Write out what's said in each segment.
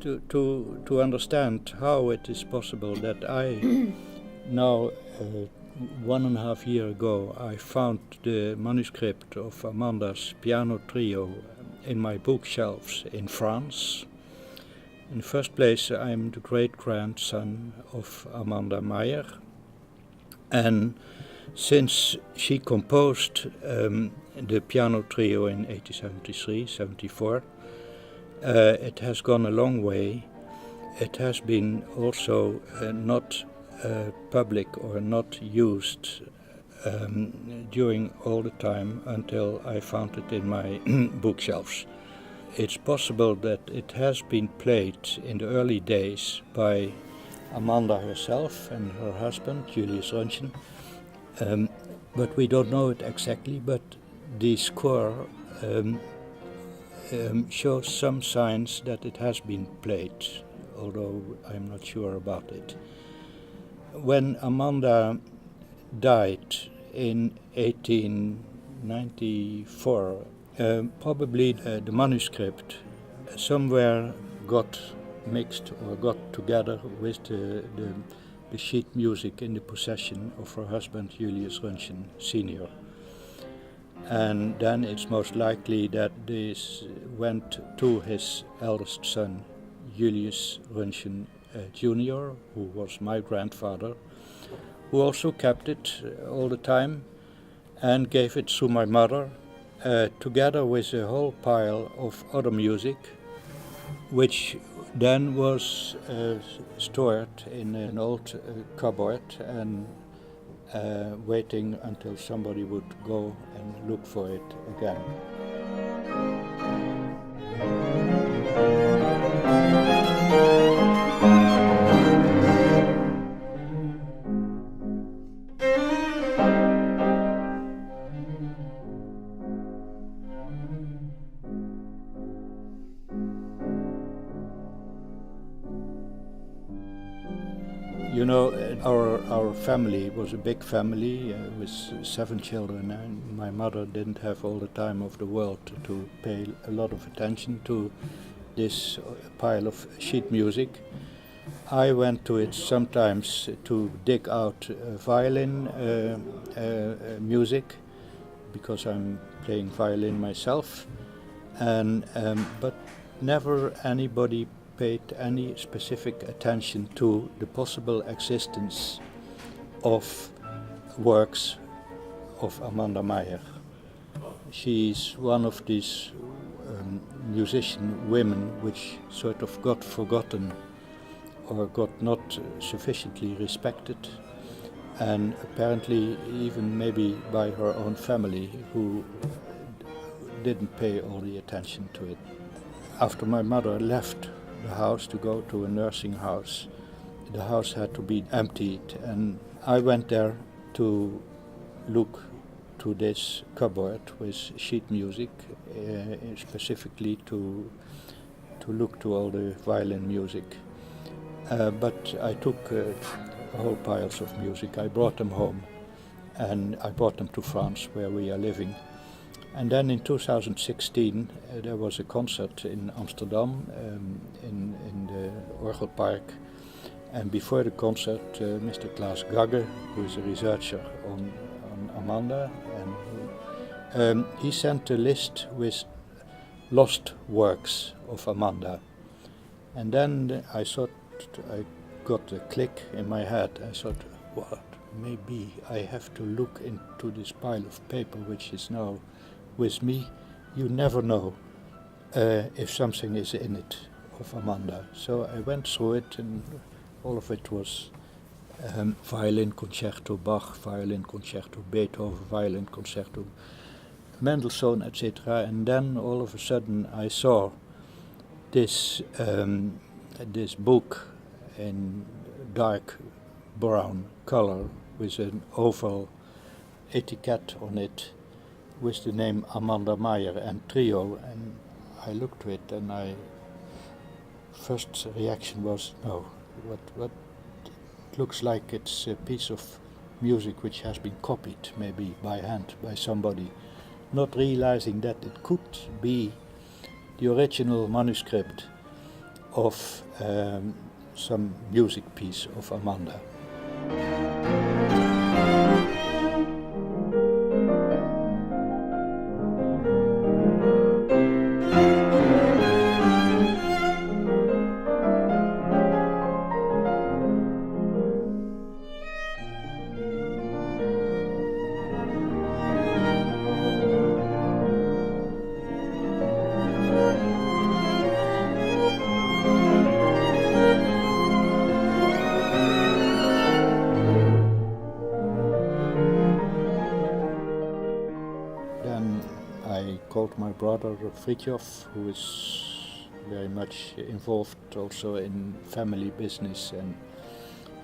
to understand how it is possible that I now 1.5 years ago I found the manuscript of Amanda's piano trio in my bookshelves in France. In the first place, I'm the great-grandson of Amanda Maier, and since she composed the piano trio in 1873-74, it has gone a long way. It has been also not public or not used during all the time until I found it in my bookshelves. It's possible that it has been played in the early days by Amanda herself and her husband, Julius-Röntgen, but we don't know it exactly, but the score shows some signs that it has been played, although I'm not sure about it. When Amanda died in 1894, probably the manuscript somewhere got mixed or got together with the sheet music in the possession of her husband Julius-Röntgen Sr. And then it's most likely that this went to his eldest son Julius-Röntgen Jr., who was my grandfather, who also kept it all the time and gave it to my mother, together with a whole pile of other music, which then was stored in an old cupboard and waiting until somebody would go and look for it again. You know, our family was a big family with 7 children, and my mother didn't have all the time of the world to pay a lot of attention to this pile of sheet music. I went to it sometimes to dig out violin music, because I'm playing violin myself, and but never anybody paid any specific attention to the possible existence of works of Amanda Maier. She's one of these musician women which sort of got forgotten or got not sufficiently respected, and apparently even maybe by her own family, who didn't pay all the attention to it. After my mother left the house to go to a nursing house, the house had to be emptied, and I went there to look to this cupboard with sheet music, specifically to look to all the violin music. But I took whole piles of music. I brought them home, and I brought them to France, where we are living. And then in 2016 there was a concert in Amsterdam, in the Orgelpark, and before the concert Mr. Klas Gagge, who is a researcher on Amanda, and he sent a list with lost works of Amanda. And then I thought, I got a click in my head. I thought, what? Maybe I have to look into this pile of paper which is now with me. You never know if something is in it of Amanda. So I went through it, and all of it was violin concerto Bach, violin concerto Beethoven, violin concerto Mendelssohn, etc. And then all of a sudden I saw this this book in dark brown color with an oval etiquette on it with the name Amanda Maier and Trio, and I looked at it, and my first reaction was, no, what it looks like it's a piece of music which has been copied, maybe by hand, by somebody, not realizing that it could be the original manuscript of some music piece of Amanda. I called my brother Fridtjof, who is very much involved also in family business and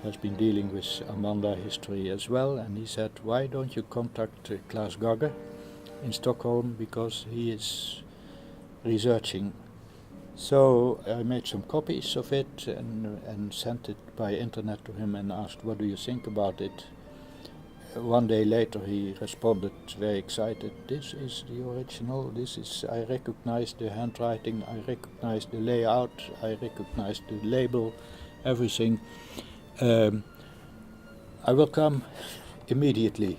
has been dealing with Amanda history as well, and he said, why don't you contact Klas Gagge in Stockholm, because he is researching. So I made some copies of it and sent it by internet to him and asked, what do you think about it? One day later he responded very excited, this is the original, I recognize the handwriting, I recognize the layout, I recognize the label, everything. I will come immediately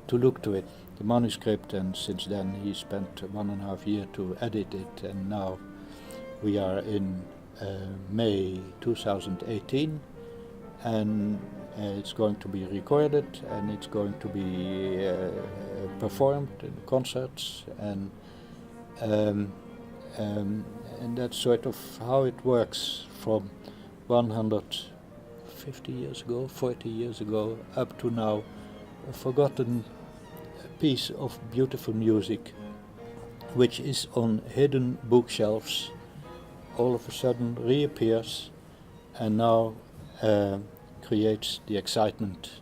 to look to it, the manuscript, and since then he spent 1.5 years to edit it, and now we are in May 2018, and it's going to be recorded and it's going to be performed in concerts, and that's sort of how it works from 150 years ago, 40 years ago, up to now. A forgotten piece of beautiful music which is on hidden bookshelves, all of a sudden reappears and now creates the excitement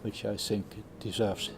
which I think it deserves.